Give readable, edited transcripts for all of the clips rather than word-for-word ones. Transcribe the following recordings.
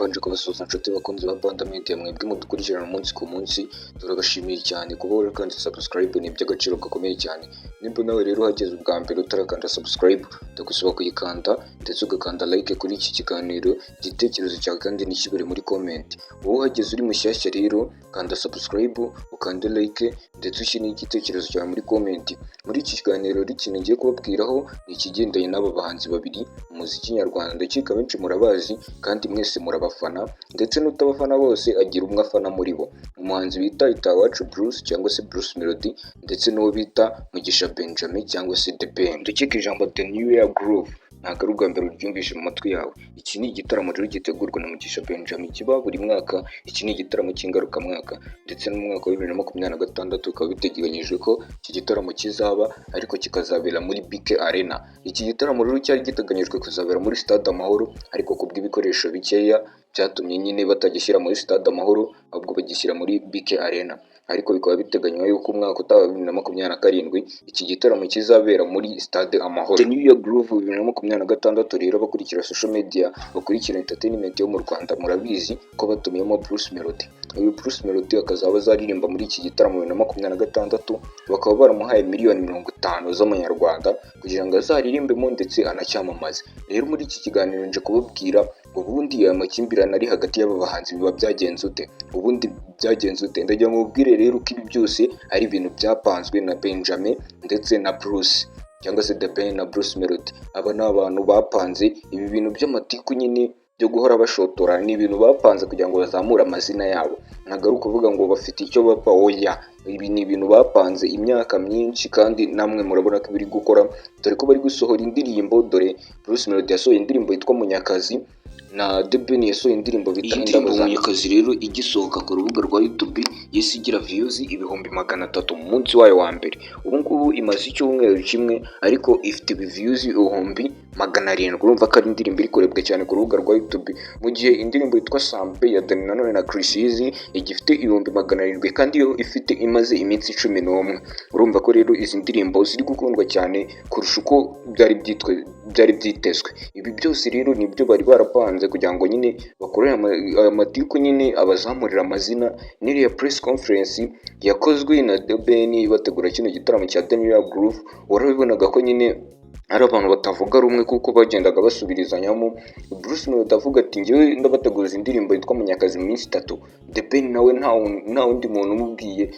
mbanje kubasuhuza inshuti bakunzi ba Banda Media mwebwe mudukurikirana umunsi ku munsi, turabashimiye cyane kuba warakanda subscribe, ni iby'agaciro gakomeye cyane. Nimba nawe rero hageze ubwa mbere utarakanda subscribe, ndagusaba kuyikanda ndetse ugakanda like kuri iki kiganiro, igitekerezo cyawe kandi nikibure muri comment. Wowe uhageze uri mushyashya rero kanda subscribe, ukande like ndetse ushyire n'igitekerezo cyawe muri comment. Muri iki kiganiro ikintu ngiye kubabwiraho ni ikigendanye n'aba bahanzi babiri umuziki nyarwanda, ndakeka benshi murabazi kandi mwese murabafana, ndetse n'utabafana bose agira umwe afana muri bo. Umuhanzi bita Itawacu Bruce cyangwa se Bruce Melody, ndetse n'uwo bita Mugisha Benjamin cyangwa se The Ben. Ndakeka ijambo The New Year Groove ntabwo ari ubwa mbere uryumvise mu matwi yawe. Iki ni igitaramo rero gitegurwa na Mugisha Benjamin, kiba buri mwaka. Iki ni igitaramo cy'ingarukamwaka, ndetse no mu mwaka wa 2026 ukaba biteganyijwe ko iki gitaramo kizaba, ariko kikazabera muri BK Arena. Iki gitaramo rero cyari giteganyijwe kuzabera muri Stade Amahoro, ariko kubw'ibikoresho bikeya byatumye nyine batagishyira muri Stade Amahoro, ahubwo bagishyira muri BK Arena. Ariko bikaba biteganywa yuko umwaka utaha 2027 iki gitaramo kizabera muri Stade Amahoro. The New Year Groove 2026 rero bakurikira social media, bakurikira entertainment yo mu Rwanda, murabizi ko batumiyemo Bruce Melody. Uyu Bruce Melody akazaba azaririmba muri iki gitaramo 2026, bakaba baramuhaye miliyoni 50 z'amanyarwanda kugira ngo azaririmbemo ndetse anacyamamaze. Rero muri iki kiganiro nje kubabwira ubundi aya makimbirane ari hagati y'aba bahanzi biba byagenze ute, ubundi byagenze ute. Ndagira ngo mubwire rero ko ibi byose ari ibintu byapanzwe na Benjamin ndetse na Bruce cyangwa se The Ben na Bruce Melody. Aba ni abantu bapanze ibi bintu by'amatiku nyine byo guhora bashotora, ni ibintu bapanze kugira ngo bazamure amazina yabo. Ntabwo ari ukuvuga ngo bafite icyo bapfa, oya. Ibi ni ibintu bapanze imyaka myinshi, kandi namwe murabona ko biri gukora, dore ko bari gusohora indirimbo. Dore Bruce Melody yasohoye indirimbo yitwa Munyakazi, na The Ben yasohoye indirimbo bita Indabo za Munyakazi. Rero igisohoka ku rubuga rwa YouTube yesi igira views 300,000 mu munsi wayo wa mbere. Ubu ngubu imaze icyumweru kimwe, ariko ifite views 700,000. Urumva ko ari indirimbo iri kurebwa cyane ku rubuga rwa YouTube, mu gihe indirimbo yitwa Sampe ya Dani Nanone na Chris Easy igifite 700,000, kandi yo ifite imaze iminsi 11. Urumva ko rero izi ndirimbo ziri gukundwa cyane kurusha uko byari byitezwe. Ibi byose rero nibyo bari barapanze kugira ngo nyine bakorere amatiku, nyine abazamurira amazina. N'iriya press conference yakozwe na The Ben bategura kino gitaramo cya The New Year Groove, warabibonaga ko nyine ari abantu batavuga rumwe kuko bagendaga basubirizanyamo. Bruce Melody avuga ati njyewe ndabateguza indirimbo yitwa Munyakazi mu minsi 3. The Ben nawe nta wundi muntu umubwiye,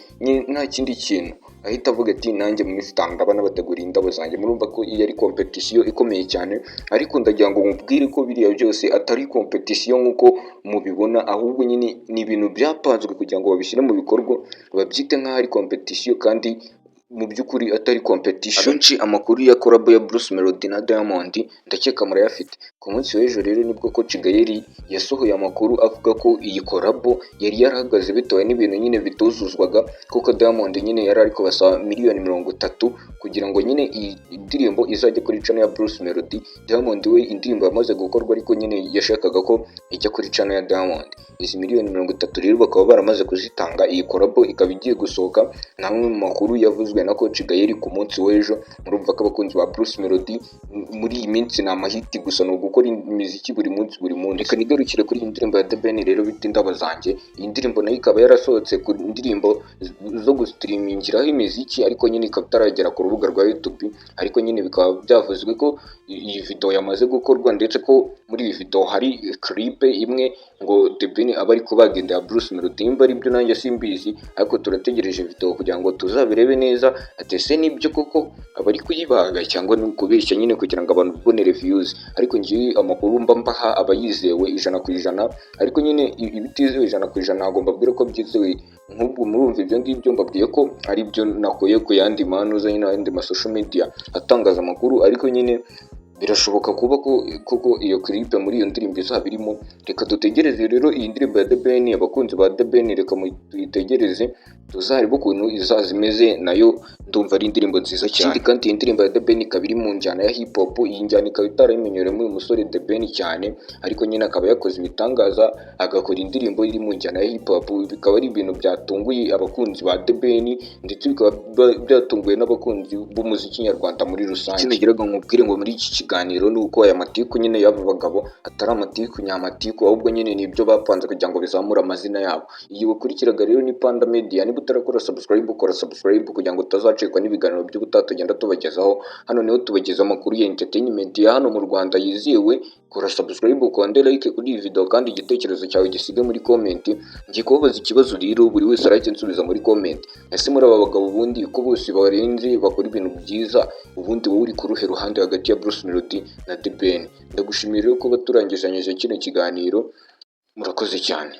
nta kindi kintu, ahita avuga ati nanjye mu minsi 5 ndaba nabategura Indabo zanjye. Murumva ko iyi ari competition ikomeye cyane, ariko ndagira ngo mubwire ko biriya byose atari competition nk'uko mubibona, ahubwo nyine ni ibintu byapanzwe kugira ngo babishyire mu bikorwa, babyite nk'aho ari competition kandi mu by'ukuri atari competition. Abenshi amakuru ya collab ya Bruce Melody na Diamond ndakeka murayafite. Ku munsi w'ejo rero nibwo Coach Gaël yasohoye amakuru avuga ko iyi collab yari yarahagaze bitewe n'ibintu nyine bituzuzwaga, kuko Diamond nyine yari ariko basaba miliyoni 30 kugira ngo nyine iyi indirimbo izajye kuri channel ya Bruce Melody. Diamond we indirimbo yamaze gukorwa, ariko nyine yashakaga ko ijya kuri channel ya Diamond. Izi miliyoni 30 rero bakaba baramaze kuzitanga, iyi collab ikaba igiye gusohoka. Namwe mu makuru yavuzwe na Coach Gaël ku munsi w'ejo. Murumva ko abakunzi ba Bruce Melody muri iyi minsi ni amahiti gusa, no gukora imiziki buri munsi. Reka nigarukire kuri iyi ndirimbo ya The Ben rero bita Indabo zanjye. Iyi ndirimbo nayo ikaba yarasohotse ku ndirimbo zo gustreamingiraho imiziki, ariko nyine ikaba itaragera ku rubuga rwa YouTube. Ariko nyine bikaba byavuzwe ko iyi video yamaze gukorwa, ndetse ko muri iyi video hari clip imwe ngo The Ben aba ari kubagendera Bruce Melody. Nimba ari byo nanjye simbizi, ariko turategereje video kugira ngo tuzabirebe neza atese nibyo koko abari kuyibaga cyangwa ni ukubeshya nyine kugira ngo abantu bibonere views. Ariko ngiye amakuru mbaha abayizewe 100%, ariko nyine ibitizewe 100% ntabwo mbabwira ko byizewe. Nk'ubwo murumva ibyo ngibyo mbabwiye ko ari byo nakoye ku yandi manuza y'andi ma social media atangaza amakuru, ariko nyine birashoboka kuba koko iyo clip muri iyo ndirimbo izaba irimo. Reka dutegereze rero iyi ndirimbo ya The Ben. Abakunzi ba The Ben reka tuyitegereze, tuzareba ukuntu izaza imeze. Nayo ndumva ari indirimbo nziza cyane, kandi iyi ndirimbo ya The Ben ikaba iri mu njyana ya hip hop. Iyi njyana ikaba itarayimenyerewe uyu musore The Ben cyane, ariko nyine akaba yakoze ibitangaza agakora indirimbo iri mu njyana ya hip hop. Bikaba ari ibintu byatunguye abakunzi ba The Ben, ndetse bikaba byatunguye n'abakunzi b'umuziki nyarwanda muri rusange. Ikindi nagiraga nkubwire ngo muri iki kiganiro ni uko aya matiku nyine y'aba bagabo atari amatiku nyamatiku, ahubwo nyine ni ibyo bapanze kugira ngo bizamure amazina yabo. Iyi wakurikiraga rero ni Panda Media. Niba utarakora subscribe, ukora subscribe kugira ngo utazacikwa n'ibiganiro by'ubutaha tugenda tubagezaho. Hano niho tubageza amakuru ya entertainment ya hano mu Rwanda yizewe. Kora subscribe, ukonde like kuri iyi video, kandi igitekerezo cyawe gisige muri comment. Ngiye kubabaza ikibazo rero, buri wese arahita nsubiza muri comment. Ese muri aba bagabo ubundi ko bose barenze bakora ibintu byiza, ubundi wowe uri ku ruhe ruhande hagati ya Bruce Melody na The Ben? Ndagushimira rero kuba turangizanyije kino kiganiro, murakoze cyane.